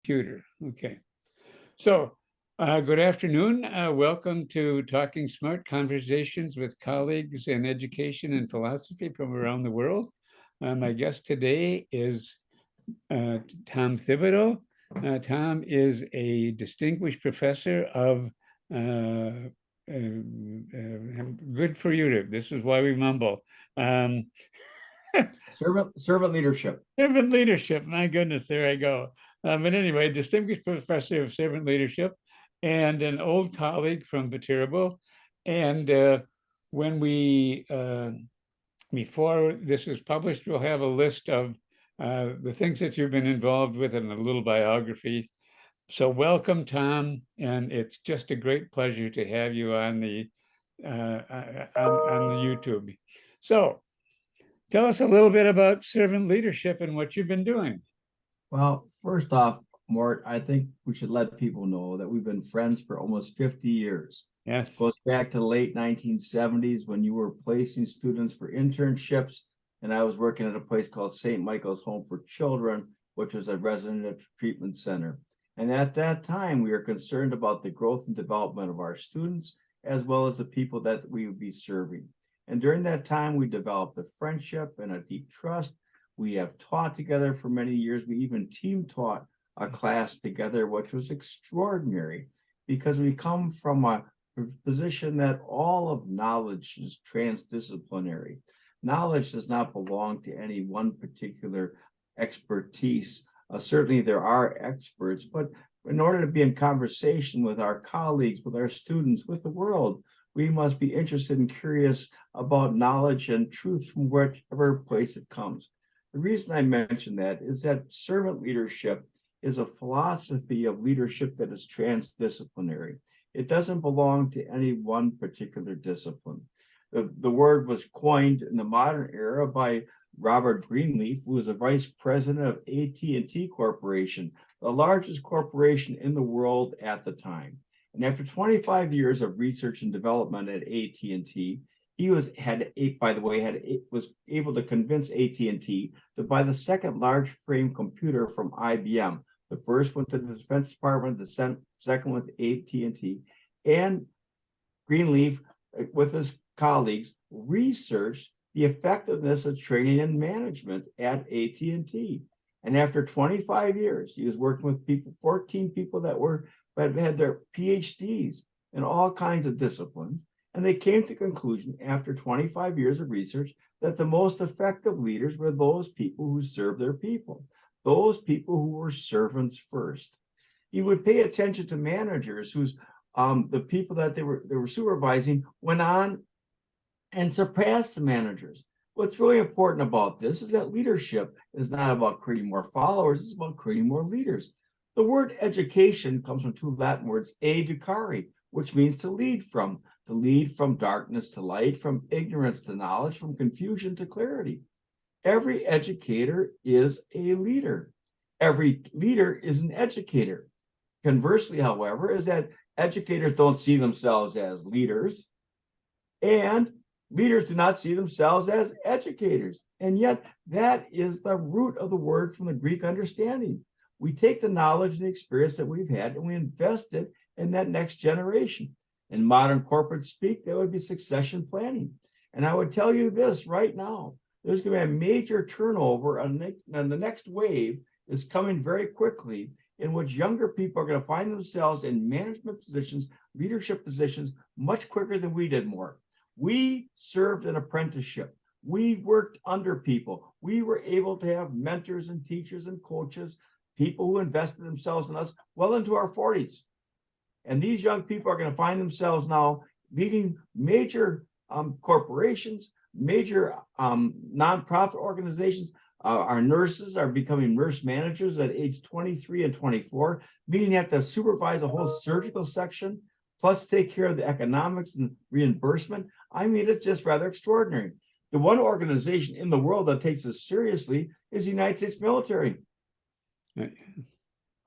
Computer. Okay. So, good afternoon. Welcome to Talking Smart Conversations with colleagues in education and philosophy from around the world. My guest today is Tom Thibideau. Tom is a distinguished professor of good for you. This is why we mumble. Um, Servant leadership. Servant leadership. My goodness, there I go. But anyway, distinguished professor of servant leadership and an old colleague from Viterbo. And when before this is published, we'll have a list of the things that you've been involved with and a little biography. So welcome, Tom. And it's just a great pleasure to have you on the YouTube. So tell us a little bit about servant leadership and what you've been doing. Well, first off, Mort, I think we should let people know that we've been friends for almost 50 years. Yes. It goes back to the late 1970s when you were placing students for internships, and I was working at a place called St. Michael's Home for Children, which was a resident treatment center. And at that time, we were concerned about the growth and development of our students, as well as the people that we would be serving. And during that time, we developed a friendship and a deep trust. We have taught together for many years. We even team taught a class together, which was extraordinary because we come from a position that all of knowledge is transdisciplinary. Knowledge does not belong to any one particular expertise. Certainly there are experts, but in order to be in conversation with our colleagues, with our students, with the world, we must be interested and curious about knowledge and truth from whatever place it comes. The reason I mention that is that servant leadership is a philosophy of leadership that is transdisciplinary. It doesn't belong to any one particular discipline. The word was coined in the modern era by Robert Greenleaf, who was the vice president of AT&T Corporation, the largest corporation in the world at the time. And after 25 years of research and development at AT&T, he was able to convince AT&T to buy the second large frame computer from IBM. The first went to the Defense Department, the second went to AT&T. And Greenleaf, with his colleagues, researched the effectiveness of training and management at AT&T. And after 25 years, he was working with 14 people that had their PhDs in all kinds of disciplines. And they came to the conclusion after 25 years of research that the most effective leaders were those people who serve their people, those people who were servants first. He would pay attention to managers whose the people that they were supervising went on and surpassed the managers. What's really important about this is that leadership is not about creating more followers, it's about creating more leaders. The word education comes from two Latin words, educare, which means to lead from darkness to light, from ignorance to knowledge, from confusion to clarity. Every educator is a leader. Every leader is an educator. Conversely, however, is that educators don't see themselves as leaders, and leaders do not see themselves as educators. And yet, that is the root of the word from the Greek understanding. We take the knowledge and the experience that we've had and we invest it in that next generation. In modern corporate speak, that would be succession planning. And I would tell you this right now, there's going to be a major turnover, and the next wave is coming very quickly, in which younger people are going to find themselves in management positions, leadership positions, much quicker than we did more. We served an apprenticeship. We worked under people. We were able to have mentors and teachers and coaches, people who invested themselves in us well into our 40s. And these young people are going to find themselves now leading major corporations, major nonprofit organizations. Our nurses are becoming nurse managers at age 23 and 24, meaning you have to supervise a whole surgical section, plus take care of the economics and reimbursement. I mean, it's just rather extraordinary. The one organization in the world that takes this seriously is the United States military.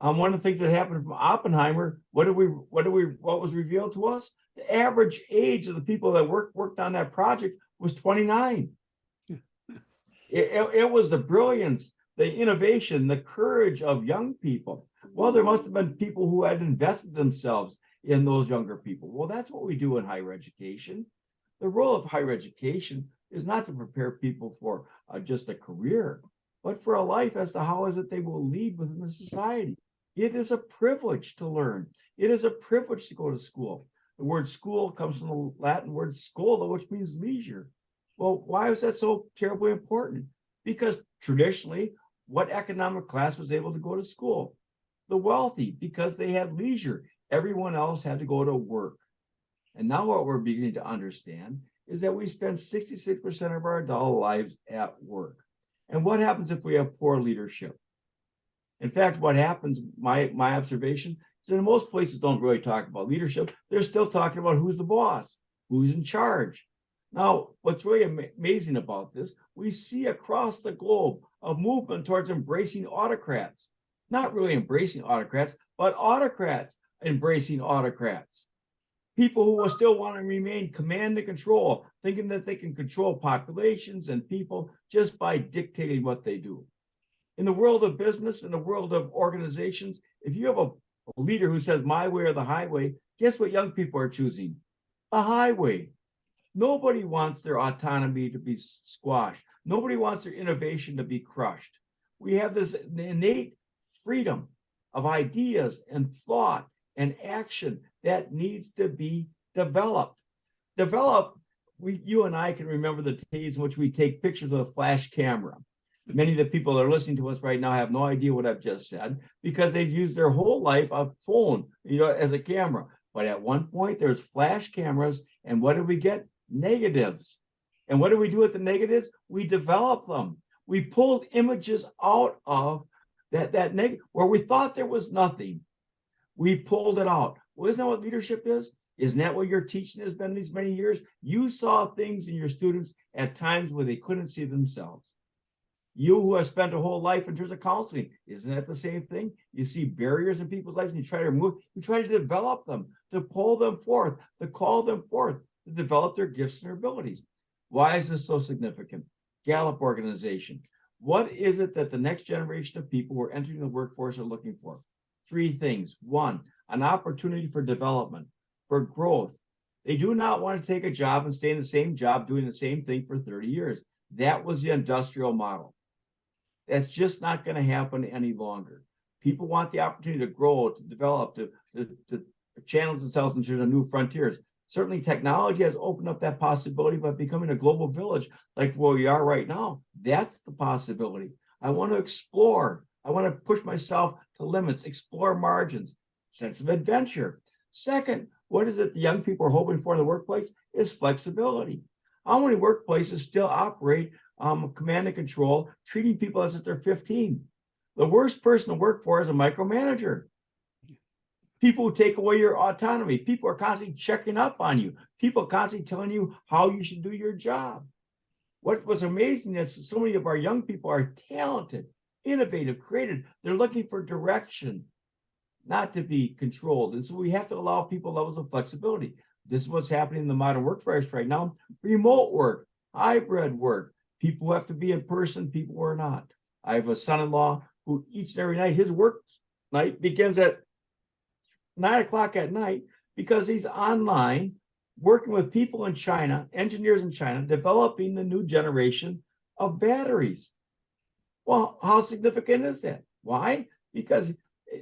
One of the things that happened from Oppenheimer, what was revealed to us? The average age of the people that worked on that project was 29. It was the brilliance, the innovation, the courage of young people. Well, there must have been people who had invested themselves in those younger people. Well, that's what we do in higher education. The role of higher education is not to prepare people for just a career, but for a life as to how is it they will lead within the society. It is a privilege to learn. It is a privilege to go to school. The word school comes from the Latin word scola, which means leisure. Well, why is that so terribly important? Because traditionally, what economic class was able to go to school? The wealthy, because they had leisure. Everyone else had to go to work. And now what we're beginning to understand is that we spend 66% of our adult lives at work. And what happens if we have poor leadership? In fact, what happens, my observation, is that most places don't really talk about leadership. They're still talking about who's the boss, who's in charge. Now, what's really amazing about this, we see across the globe a movement towards embracing autocrats. Not really embracing autocrats, but autocrats embracing autocrats. People who will still want to remain command and control, thinking that they can control populations and people just by dictating what they do. In the world of business, in the world of organizations, if you have a leader who says my way or the highway, guess what young people are choosing? A highway. Nobody wants their autonomy to be squashed. Nobody wants their innovation to be crushed. We have this innate freedom of ideas and thought and action that needs to be developed. You and I can remember the days in which we take pictures with a flash camera. Many of the people that are listening to us right now have no idea what I've just said because they've used their whole life a phone, as a camera. But at one point, there's flash cameras, and what did we get? Negatives. And what do we do with the negatives? We develop them. We pulled images out of that negative where we thought there was nothing. We pulled it out. Well, isn't that what leadership is? Isn't that what your teaching has been these many years? You saw things in your students at times where they couldn't see themselves. You who have spent a whole life in terms of counseling, isn't that the same thing? You see barriers in people's lives and you try to remove, you try to develop them, to pull them forth, to call them forth, to develop their gifts and their abilities. Why is this so significant? Gallup organization. What is it that the next generation of people who are entering the workforce are looking for? 3 things. 1, an opportunity for development, for growth. They do not want to take a job and stay in the same job doing the same thing for 30 years. That was the industrial model. That's just not going to happen any longer. People want the opportunity to grow, to develop, to challenge themselves into new frontiers. Certainly technology has opened up that possibility, but becoming a global village like where we are right now, that's the possibility. I want to explore. I want to push myself to limits, explore margins, sense of adventure. Second, what is it the young people are hoping for in the workplace is flexibility. How many workplaces still operate command and control, treating people as if they're 15? The worst person to work for is a micromanager. People who take away your autonomy. People are constantly checking up on you. People are constantly telling you how you should do your job. What was amazing is so many of our young people are talented, innovative, creative. They're looking for direction, not to be controlled. And so we have to allow people levels of flexibility. This is what's happening in the modern workforce right now. Remote work, hybrid work, people who have to be in person, people who are not. I have a son-in-law who each and every night, his work night begins at 9 o'clock at night because he's online working with people in China, engineers in China, developing the new generation of batteries. Well, how significant is that? Why? Because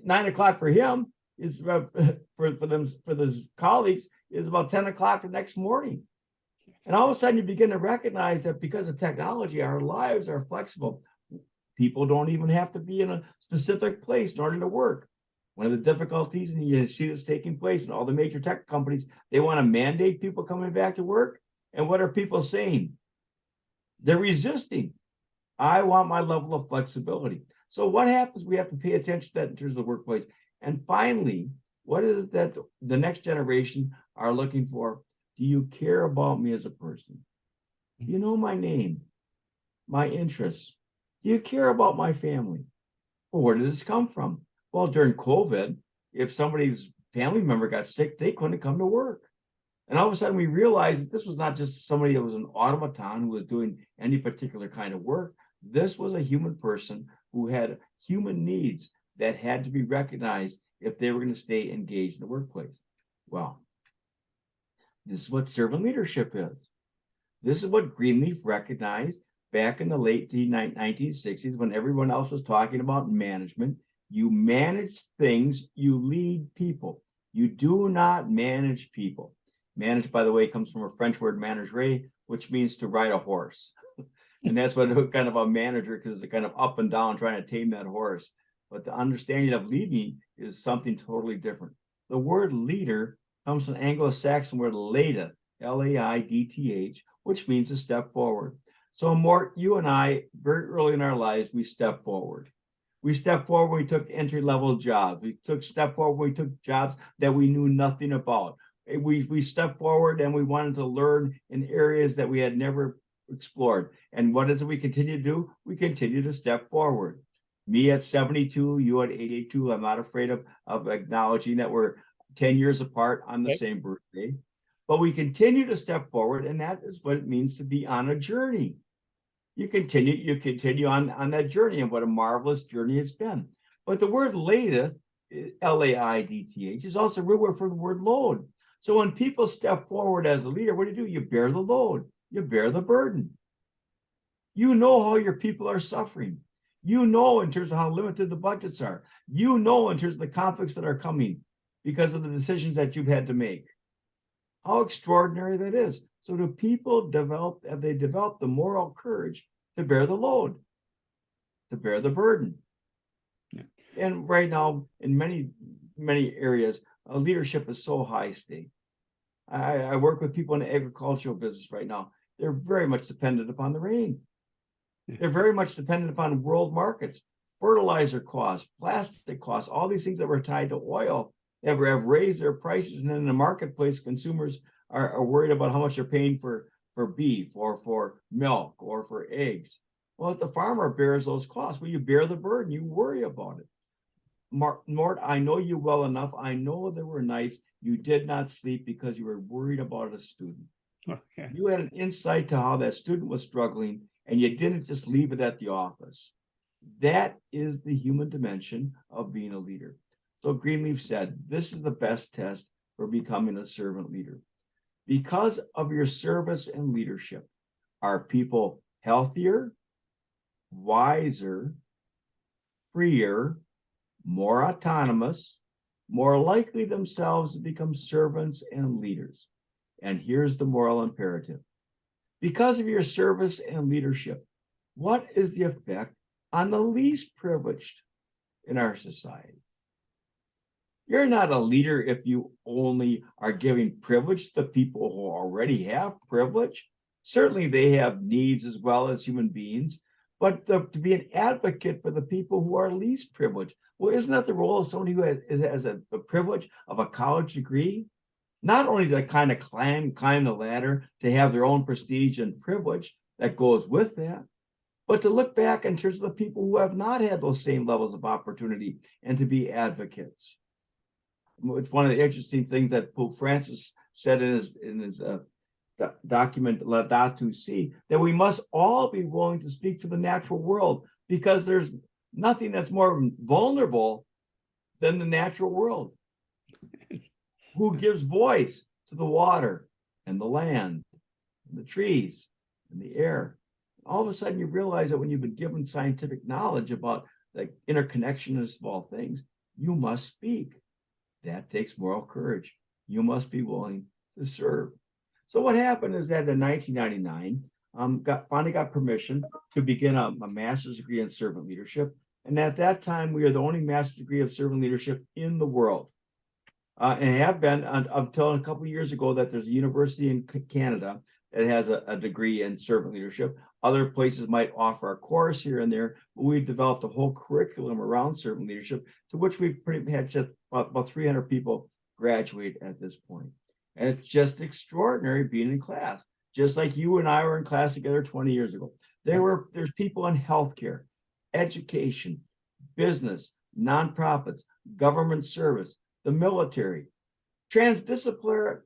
9 o'clock for him is for those colleagues is about 10 o'clock the next morning. And all of a sudden you begin to recognize that because of technology, our lives are flexible. People don't even have to be in a specific place in order to work. One of the difficulties, and you see this taking place in all the major tech companies, they want to mandate people coming back to work. And what are people saying? They're resisting. I want my level of flexibility. So what happens? We have to pay attention to that in terms of the workplace. And finally, what is it that the next generation are looking for? Do you care about me as a person? Do you know my name, my interests? Do you care about my family? Well, where did this come from? Well, during COVID, if somebody's family member got sick, they couldn't come to work. And all of a sudden we realized that this was not just somebody that was an automaton who was doing any particular kind of work. This was a human person who had human needs that had to be recognized if they were going to stay engaged in the workplace. Well, this is what servant leadership is. This is what Greenleaf recognized back in the late 1960s when everyone else was talking about management. You manage things, you lead people. You do not manage people. Manage, by the way, comes from a French word manager, which means to ride a horse. And that's what kind of a manager, because it's kind of up and down trying to tame that horse. But the understanding of leading is something totally different. The word leader comes from Anglo-Saxon word laideth, Laidth, which means to step forward. So Mort, you and I, very early in our lives, we stepped forward. We stepped forward when we took entry-level jobs. We took step forward when we took jobs that we knew nothing about. We stepped forward and we wanted to learn in areas that we had never explored. And what is it we continue to do? We continue to step forward. Me at 72, you at 82. I'm not afraid of acknowledging that we're 10 years apart on the same birthday. But we continue to step forward, and that is what it means to be on a journey. You continue on that journey, and what a marvelous journey it's been. But the word laideth, Laidth, is also a root word for the word load. So when people step forward as a leader, what do? You bear the load. You bear the burden. You know how your people are suffering. You know in terms of how limited the budgets are. You know in terms of the conflicts that are coming because of the decisions that you've had to make. How extraordinary that is. So do people have they developed the moral courage to bear the load, to bear the burden? Yeah. And right now, in many areas, leadership is so high stake. I work with people in the agricultural business right now. They're very much dependent upon the rain. They're very much dependent upon world markets, fertilizer costs, plastic costs, all these things that were tied to oil have raised their prices. And in the marketplace, consumers are worried about how much they're paying for beef or for milk or for eggs. Well, if the farmer bears those costs, well, you bear the burden, you worry about it. Mort, I know you well enough. I know there were nights you did not sleep because you were worried about a student. Okay. You had an insight to how that student was struggling, and you didn't just leave it at the office. That is the human dimension of being a leader. So Greenleaf said, this is the best test for becoming a servant leader. Because of your service and leadership, are people healthier, wiser, freer, more autonomous, more likely themselves to become servants and leaders? And here's the moral imperative. Because of your service and leadership, what is the effect on the least privileged in our society? You're not a leader if you only are giving privilege to people who already have privilege. Certainly they have needs as well as human beings, but to be an advocate for the people who are least privileged. Well, isn't that the role of somebody who has the privilege of a college degree? Not only to kind of climb the ladder to have their own prestige and privilege that goes with that, but to look back in terms of the people who have not had those same levels of opportunity and to be advocates. It's one of the interesting things that Pope Francis said in his document Laudato Si, that we must all be willing to speak for the natural world, because there's nothing that's more vulnerable than the natural world. Who gives voice to the water and the land and the trees and the air? All of a sudden you realize that when you've been given scientific knowledge about the interconnectedness of all things, you must speak. That takes moral courage. You must be willing to serve. So what happened is that in 1999, finally got permission to begin a master's degree in servant leadership. And at that time, we are the only master's degree of servant leadership in the world. And have been until a couple of years ago that there's a university in Canada that has a degree in servant leadership. Other places might offer a course here and there, but we've developed a whole curriculum around servant leadership, to which we've had just about 300 people graduate at this point. And it's just extraordinary being in class, just like you and I were in class together 20 years ago. There's people in healthcare, education, business, nonprofits, government service, the military, transdisciplinary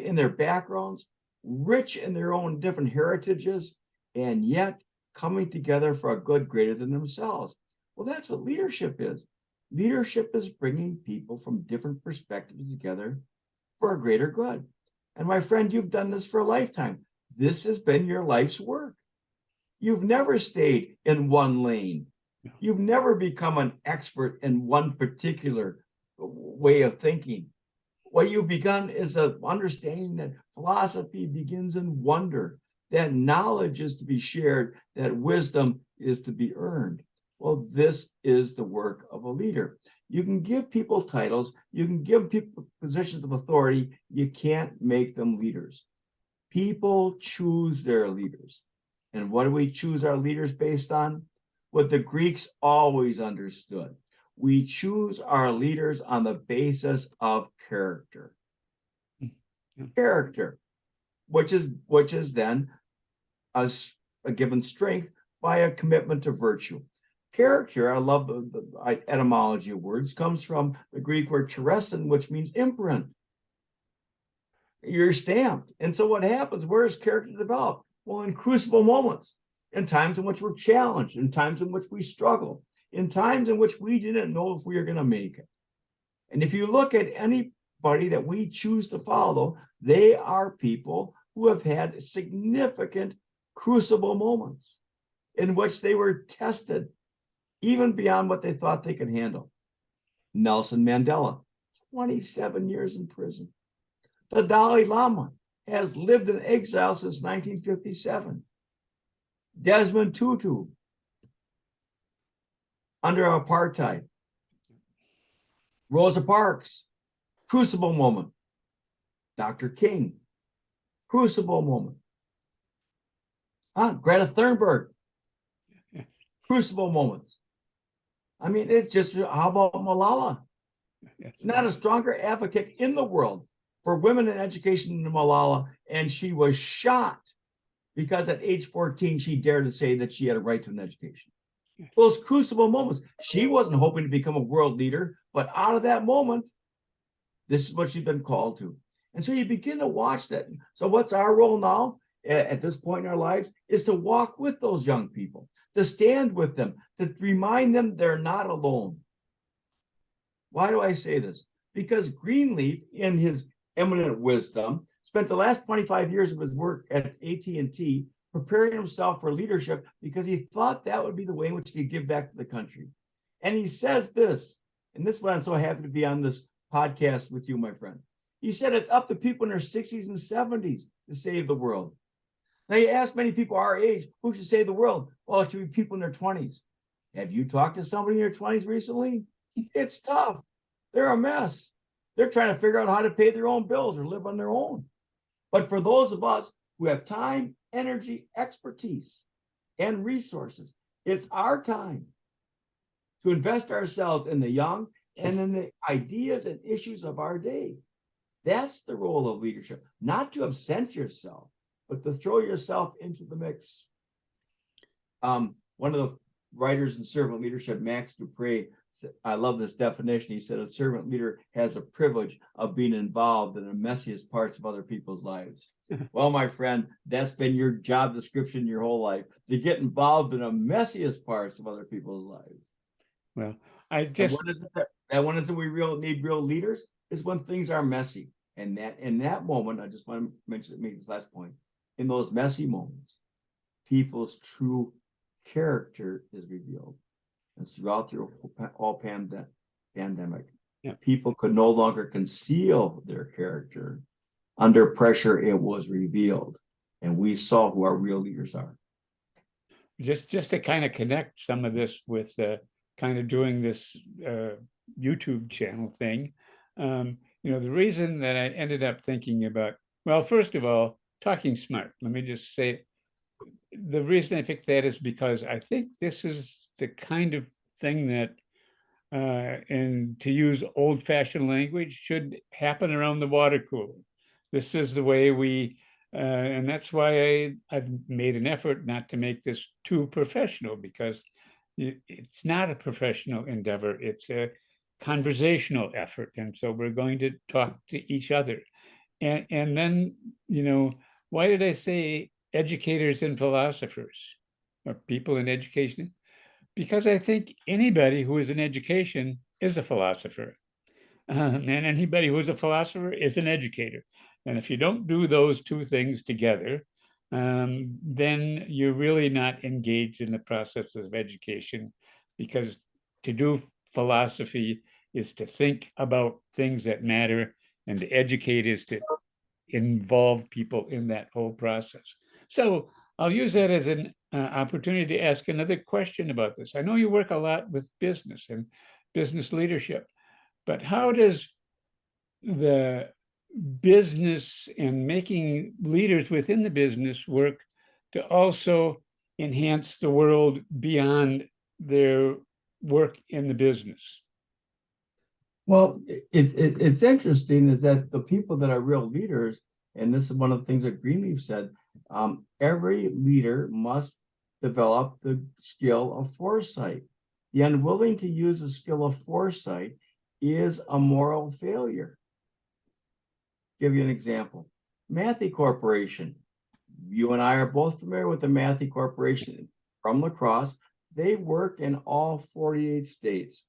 in their backgrounds, rich in their own different heritages, and yet coming together for a good greater than themselves. Well, that's what leadership is. Leadership is bringing people from different perspectives together for a greater good. And my friend, you've done this for a lifetime. This has been your life's work. You've never stayed in one lane. You've never become an expert in one particular way of thinking. What you've begun is an understanding that philosophy begins in wonder, that knowledge is to be shared, that wisdom is to be earned. Well, this is the work of a leader. You can give people titles, you can give people positions of authority, you can't make them leaders. People choose their leaders. And what do we choose our leaders based on? What the Greeks always understood. We choose our leaders on the basis of character. Character, which is then a given strength by a commitment to virtue. Character, I love the etymology of words, comes from the Greek word charesin, which means imprint. You're stamped. And so what happens? Where is character developed? Well, in crucible moments, in times in which we're challenged, in times in which we struggle, in times in which we didn't know if we were going to make it. And if you look at anybody that we choose to follow, they are people who have had significant crucible moments in which they were tested even beyond what they thought they could handle. Nelson Mandela, 27 years in prison. The Dalai Lama has lived in exile since 1957. Desmond Tutu, under apartheid. Rosa Parks, crucible moment. Dr. King, crucible moment. Greta Thunberg, crucible moments. I mean, it's just, how about Malala? Not a stronger advocate in the world for women in education than Malala, and she was shot because at age 14, she dared to say that she had a right to an education. Those crucible moments. She wasn't hoping to become a world leader, but out of that moment, this is what she's been called to. And so you begin to watch that. So what's our role now at this point in our lives is to walk with those young people, to stand with them, to remind them they're not alone. Why do I say this? Because Greenleaf, in his eminent wisdom, spent the last 25 years of his work at AT&T preparing himself for leadership because he thought that would be the way in which he could give back to the country. And he says this, and this is why I'm so happy to be on this podcast with you, my friend. He said it's up to people in their 60s and 70s to save the world. Now, you ask many people our age, who should save the world? Well, it should be people in their 20s. Have you talked to somebody in your 20s recently? It's tough. They're a mess. They're trying to figure out how to pay their own bills or live on their own. But for those of us who have time, energy, expertise, and resources, it's our time to invest ourselves in the young and in the ideas and issues of our day. That's the role of leadership, not to absent yourself, but to throw yourself into the mix. One of the writers in servant leadership, Max Dupre, I love this definition. He said a servant leader has a privilege of being involved in the messiest parts of other people's lives. Well, my friend, that's been your job description your whole life, to get involved in the messiest parts of other people's lives. Well, I just, what is it that one is that we need real leaders is when things are messy. And that in that moment, I just want to make this last point. In those messy moments, people's true character is revealed. And throughout the whole pandemic, people could no longer conceal their character. Under pressure, it was revealed. And we saw who our real leaders are. just to kind of connect some of this with kind of doing this YouTube channel thing. The reason that I ended up thinking about, well, first of all, talking smart. Let me just say, the reason I picked that is because I think this is the kind of thing that, and to use old-fashioned language, should happen around the water cooler. This is the way we, and that's why I've made an effort not to make this too professional, because it's not a professional endeavor. It's a conversational effort. And so we're going to talk to each other. And then, why did I say educators and philosophers or people in education? because I think anybody who is in education is a philosopher. And anybody who's a philosopher is an educator. And if you don't do those two things together, then you're really not engaged in the process of education, because to do philosophy is to think about things that matter, and to educate is to involve people in that whole process. So I'll use that as an opportunity to ask another question about this. I know you work a lot with business and business leadership, but how does the business and making leaders within the business work to also enhance the world beyond their work in the business? Well, it's interesting is that the people that are real leaders, and this is one of the things that Greenleaf said, every leader must develop the skill of foresight. The unwilling to use the skill of foresight is a moral failure. Give you an example. Matthew Corporation. You and I are both familiar with the Matthew Corporation from La Crosse. They work in all 48 states.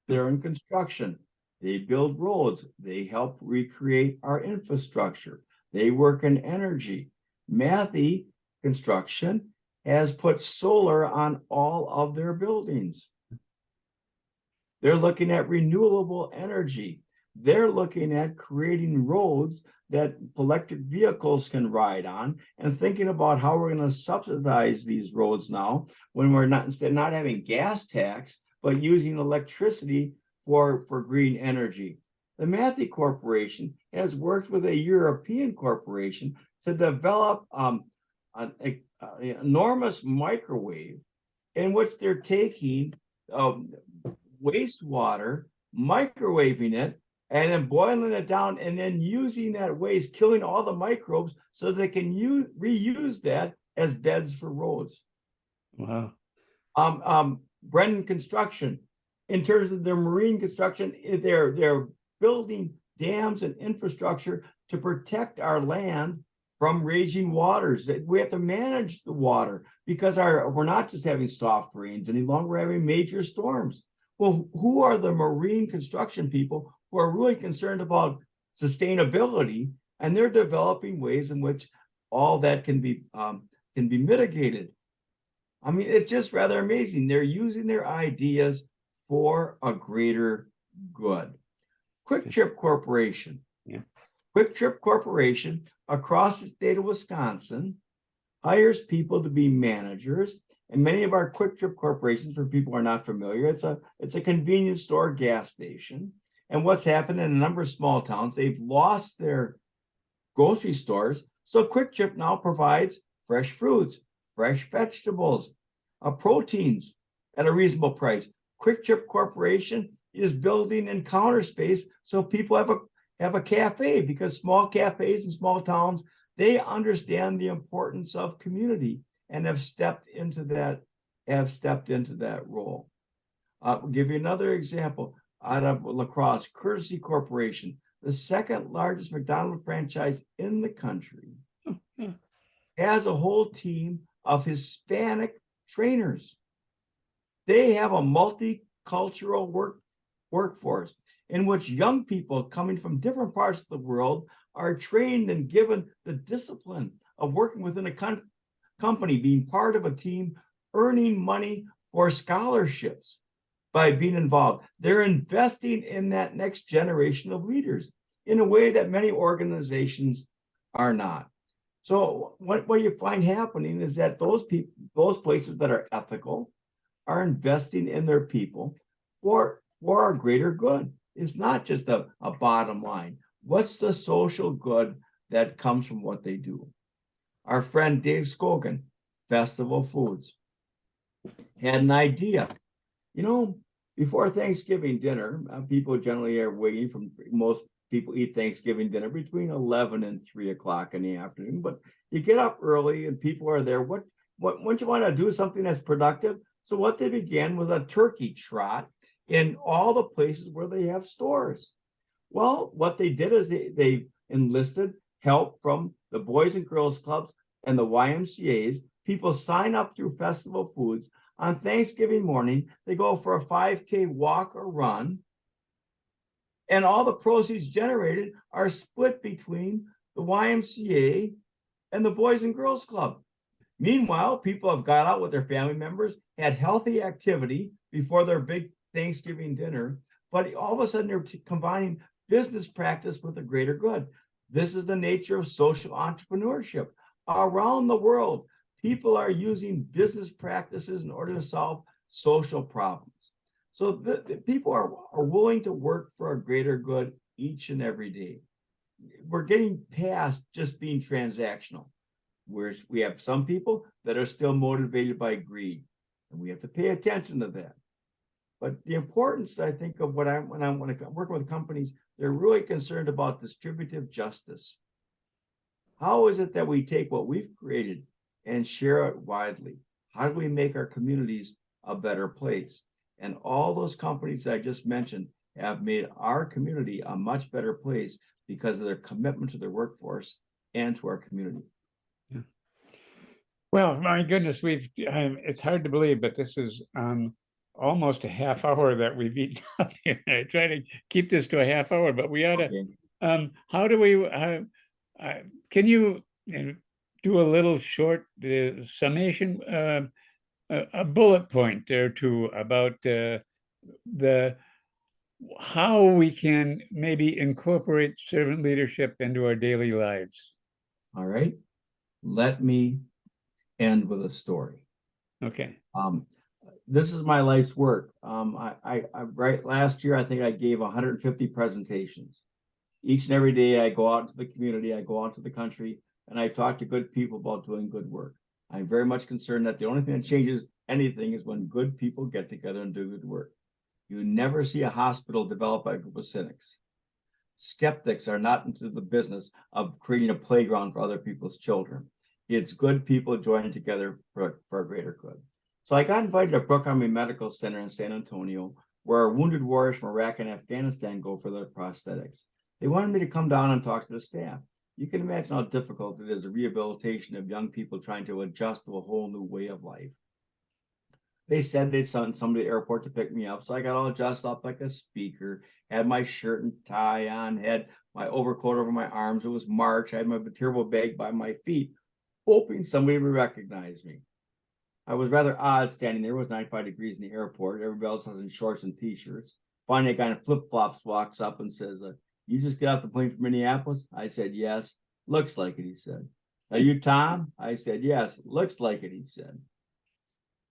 They're in construction. They build roads. They help recreate our infrastructure. They work in energy. Matthew Construction has put solar on all of their buildings. They're looking at renewable energy. They're looking at creating roads that electric vehicles can ride on, and thinking about how we're going to subsidize these roads now when we're not, instead of not having gas tax, but using electricity for green energy. The Matthew Corporation has worked with a European corporation to develop an enormous microwave in which they're taking wastewater, microwaving it, and then boiling it down, and then using that waste, killing all the microbes so they can reuse that as beds for roads. Wow. Brennan Construction, in terms of their marine construction, they're building dams and infrastructure to protect our land from raging waters. We have to manage the water because we're not just having soft rains any longer, we're having major storms. Well, who are the marine construction people who are really concerned about sustainability? And they're developing ways in which all that can be mitigated. I mean, it's just rather amazing. They're using their ideas for a greater good. Quick Trip Corporation. Yeah. Quick Trip Corporation across the state of Wisconsin hires people to be managers. And many of our Quick Trip corporations, for people who are not familiar, it's a convenience store gas station. And what's happened in a number of small towns, they've lost their grocery stores. So Quick Trip now provides fresh fruits, fresh vegetables, proteins at a reasonable price. Quick Trip Corporation is building in counter space so people have a cafe, because small cafes in small towns, they understand the importance of community and have stepped into that role. I'll give you another example out of La Crosse. Courtesy Corporation, the second largest McDonald's franchise in the country, has a whole team of Hispanic trainers. They have a multicultural workforce in which young people coming from different parts of the world are trained and given the discipline of working within a company, being part of a team, earning money for scholarships by being involved. They're investing in that next generation of leaders in a way that many organizations are not. So what you find happening is that those places that are ethical are investing in their people for a greater good. It's not just a bottom line. What's the social good that comes from what they do? Our friend Dave Scogan, Festival Foods, had an idea. Before Thanksgiving dinner, people generally are waiting most people eat Thanksgiving dinner between 11 and 3 o'clock in the afternoon, but you get up early and people are there. What you want to do something that's productive? So what they began was a turkey trot in all the places where they have stores. Well, what they did is they enlisted help from the Boys and Girls Clubs and the YMCAs. People sign up through Festival Foods. On Thanksgiving morning, they go for a 5K walk or run, and all the proceeds generated are split between the YMCA and the Boys and Girls Club. Meanwhile, people have got out with their family members, had healthy activity before their big Thanksgiving dinner, but all of a sudden they're combining business practice with the greater good. This is the nature of social entrepreneurship. Around the world, people are using business practices in order to solve social problems. So the people are willing to work for a greater good each and every day. We're getting past just being transactional. We have some people that are still motivated by greed, and we have to pay attention to that. But the importance, I think, of when I want to work with companies, they're really concerned about distributive justice. How is it that we take what we've created and share it widely? How do we make our communities a better place? And all those companies that I just mentioned have made our community a much better place because of their commitment to their workforce and to our community. Yeah. Well, my goodness, it's hard to believe, but this is almost a half hour that we've eaten up here. I try to keep this to a half hour, but we ought to, how do we, can you do a little short summation, a bullet point or two about how we can maybe incorporate servant leadership into our daily lives? All right. Let me end with a story. Okay. This is my life's work. Right last year, I think I gave 150 presentations. Each and every day, I go out into the community, I go out to the country, and I talk to good people about doing good work. I'm very much concerned that the only thing that changes anything is when good people get together and do good work. You never see a hospital developed by a group of cynics. Skeptics are not into the business of creating a playground for other people's children. It's good people joining together for a greater good. So I got invited to Brooke Army Medical Center in San Antonio, where wounded warriors from Iraq and Afghanistan go for their prosthetics. They wanted me to come down and talk to the staff. You can imagine how difficult it is, the rehabilitation of young people trying to adjust to a whole new way of life. They said they'd send somebody to the airport to pick me up. So I got all dressed up like a speaker, had my shirt and tie on, had my overcoat over my arms. It was March. I had my Viterbo bag by my feet, hoping somebody would recognize me. I was rather odd standing there. It was 95 degrees in the airport. Everybody else was in shorts and t-shirts. Finally, a guy in flip-flops walks up and says, you just got off the plane from Minneapolis? I said, yes. Looks like it, he said. Are you Tom? I said, yes. Looks like it, he said.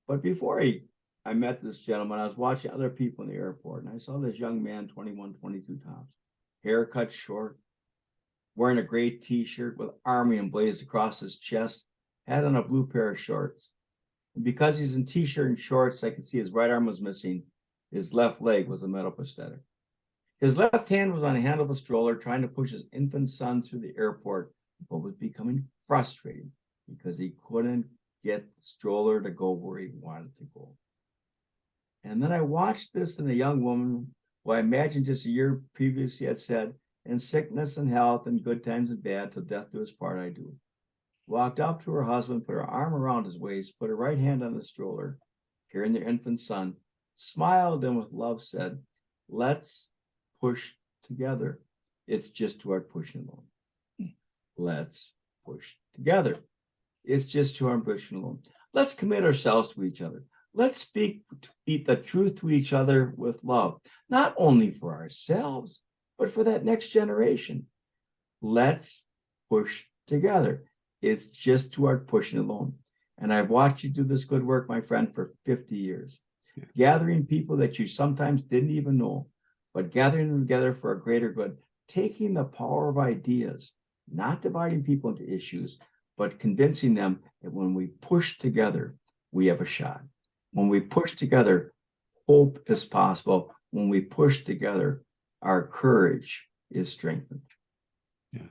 But before I met this gentleman, I was watching other people in the airport, and I saw this young man, 21, 22 tops, hair cut short, wearing a gray t-shirt with Army emblazoned across his chest, had on a blue pair of shorts. And because he's in t-shirt and shorts, I could see his right arm was missing. His left leg was a metal prosthetic. His left hand was on the handle of a stroller trying to push his infant son through the airport, but was becoming frustrated because he couldn't get the stroller to go where he wanted to go. And then I watched this in a young woman who I imagined just a year previously had said, in sickness and health and good times and bad, till death do us part I do. Walked up to her husband, put her arm around his waist, put her right hand on the stroller, carrying their infant son, smiled and with love said, let's push together. It's just too hard pushing alone. Let's push together. It's just too hard pushing alone. Let's commit ourselves to each other. Let's speak the truth to each other with love, not only for ourselves, but for that next generation. Let's push together. It's just too hard pushing alone. And I've watched you do this good work, my friend, for 50 years, gathering people that you sometimes didn't even know, but gathering them together for a greater good, taking the power of ideas, not dividing people into issues, but convincing them that when we push together, we have a shot. When we push together, hope is possible. When we push together, our courage is strengthened. Yeah.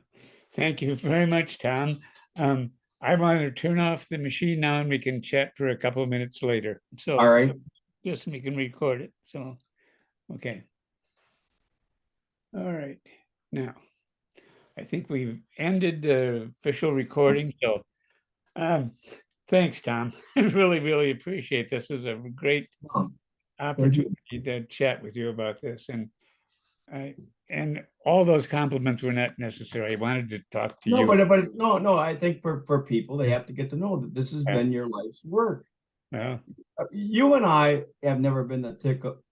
Thank you very much, Tom. I want to turn off the machine now and we can chat for a couple of minutes later. So, all right. Just we can record it. So, okay. All right. Now, I think we've ended the official recording. So, Thanks, Tom. I really, really appreciate this. This is a great Um, opportunity to chat with you about this. I, and all those compliments were not necessary. I wanted to talk to No, you. no, I think for people, they have to get to know that this has Yeah. been your life's work. Well, You and I have never been the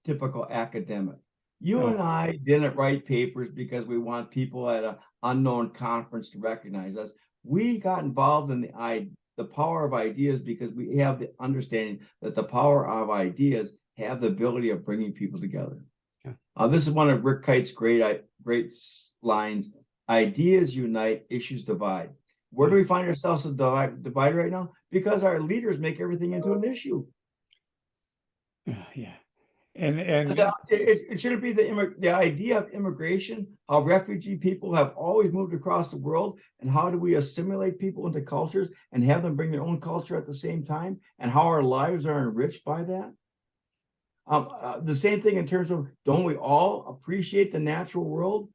typical academic. You no, and I didn't write papers because we want people at an unknown conference to recognize us. We got involved in the power of ideas because we have the understanding that the power of ideas have the ability of bringing people together. yeah. This is one of Rick Kyte's great lines. Ideas unite, issues divide. Where do we find ourselves divide right now? Because our leaders make everything into an issue. Yeah. And It shouldn't be the idea of immigration, how refugee people have always moved across the world, and how do we assimilate people into cultures and have them bring their own culture at the same time, and how our lives are enriched by that. The same thing in terms of, don't we all appreciate the natural world?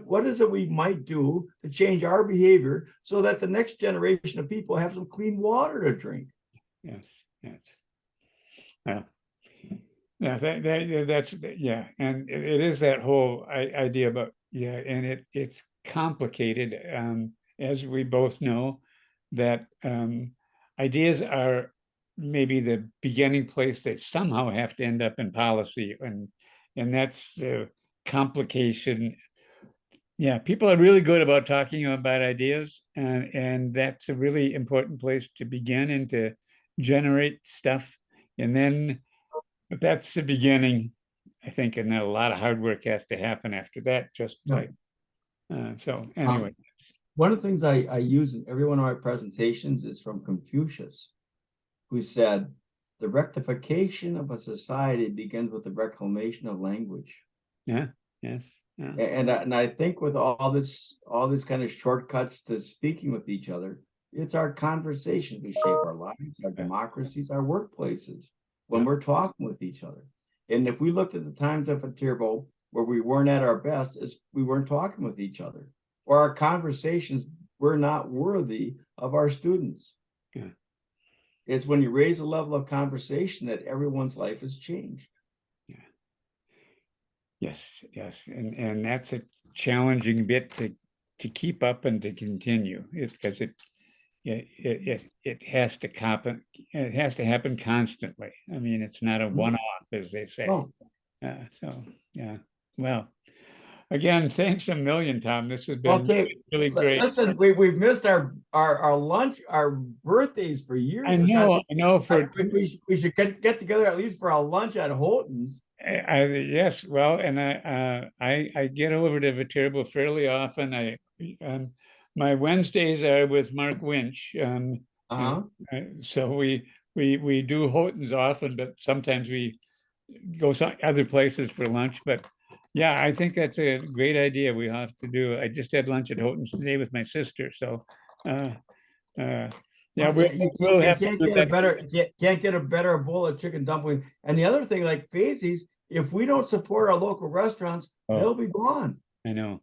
What is it we might do to change our behavior so that the next generation of people have some clean water to drink? yes, yes. Well, yeah, that's yeah, and it is that whole idea about and it's complicated, as we both know, that ideas are maybe the beginning place. They somehow have to end up in policy, and that's the complication. Yeah, people are really good about talking about ideas, and that's a really important place to begin and to generate stuff, and then. But that's the beginning, I think, and then a lot of hard work has to happen after that. Just like so. Anyway, One of the things I use in every one of my presentations is from Confucius, who said, "The rectification of a society begins with the reclamation of language." yeah, yes, yeah, And I think with all this kind of shortcuts to speaking with each other, it's our conversations we shape our lives, our democracies, our workplaces when yeah. we're talking with each other. And if we looked at the times of Viterbo where we weren't at our best, is we weren't talking with each other, or our conversations were not worthy of our students. Yeah. It's when you raise the level of conversation that everyone's life has changed. Yeah. Yes, yes, and that's a challenging bit to keep up and to continue. It's because it has to happen. It has to happen constantly. I mean, it's not a one-off, as they say. Oh, So yeah. Well, again, thanks a million, Tom. This has been okay. really great. Listen, we've missed our lunch, our birthdays for years. I know. We should get together at least for a lunch at Houghton's. Yes, well, and I get over to Viterbo fairly often. My Wednesdays are with Mark Winch. Uh-huh. So we do Houghton's often, but sometimes we go some other places for lunch. But yeah, I think that's a great idea. We have to do. I just had lunch at Houghton's today with my sister. So uh, yeah, we'll have to Can't do get a that. better can't get a better bowl of chicken dumpling. And the other thing, like Fazy's, if we don't support our local restaurants, they'll be gone. I know.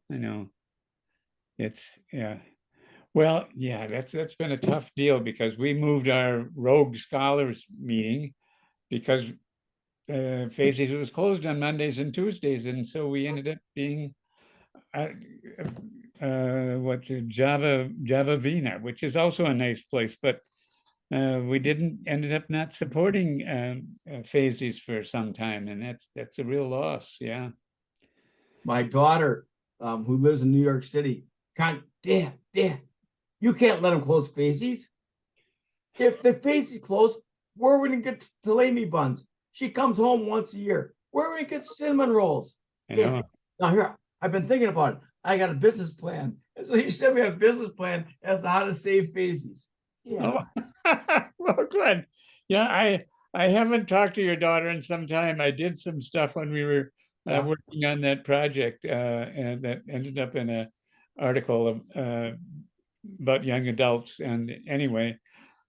It's yeah. Well, yeah, that's been a tough deal because we moved our Rogue Scholars meeting because Faces was closed on Mondays and Tuesdays, and so we ended up being what's it, Java Vina, which is also a nice place, but we ended up not supporting Faces for some time, and that's a real loss. Yeah. My daughter, who lives in New York City, Dad, you can't let them close Fazy's. If the Fazy's closed, where are we gonna get salami buns? She comes home once a year. Where are we gonna get cinnamon rolls? I know. Now here, I've been thinking about it. I got a business plan. And so he sent me a business plan as to how to save Fazy's. Yeah. Oh, well, good. Yeah, I haven't talked to your daughter in some time. I did some stuff when we were working on that project, and that ended up in a article of, about young adults. And anyway,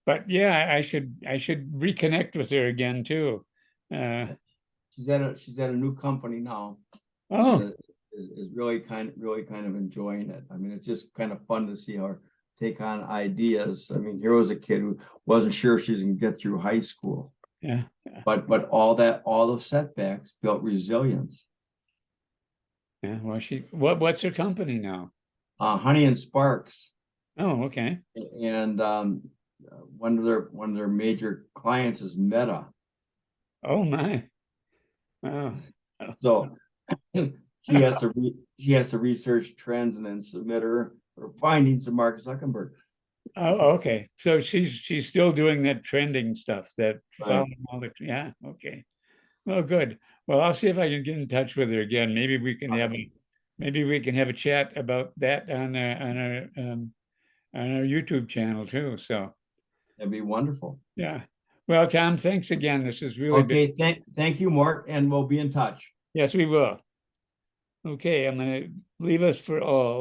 but yeah, I should reconnect with her again too. She's at a new company now. Oh, Is really kind of enjoying it. I mean, it's just kind of fun to see her take on ideas. I mean, here was a kid who wasn't sure if she's gonna get through high school, Yeah. but all those setbacks built resilience. Yeah. Well, what's her company now? Honey and Sparks, Oh, okay. and one of their major clients is Meta. Oh my. Oh. So she has to research trends and then submit her findings to Mark Zuckerberg. Oh, okay. So she's still doing that trending stuff, that Right. following all the, yeah, okay. Well, good. Well, I'll see if I can get in touch with her again. Maybe we can have a chat about that on our YouTube channel too. So That'd be wonderful. yeah. Well, Tom, thanks again. This has really been. Okay, thank you, Mark, and we'll be in touch. Yes, we will. Okay, I'm going to leave us for all.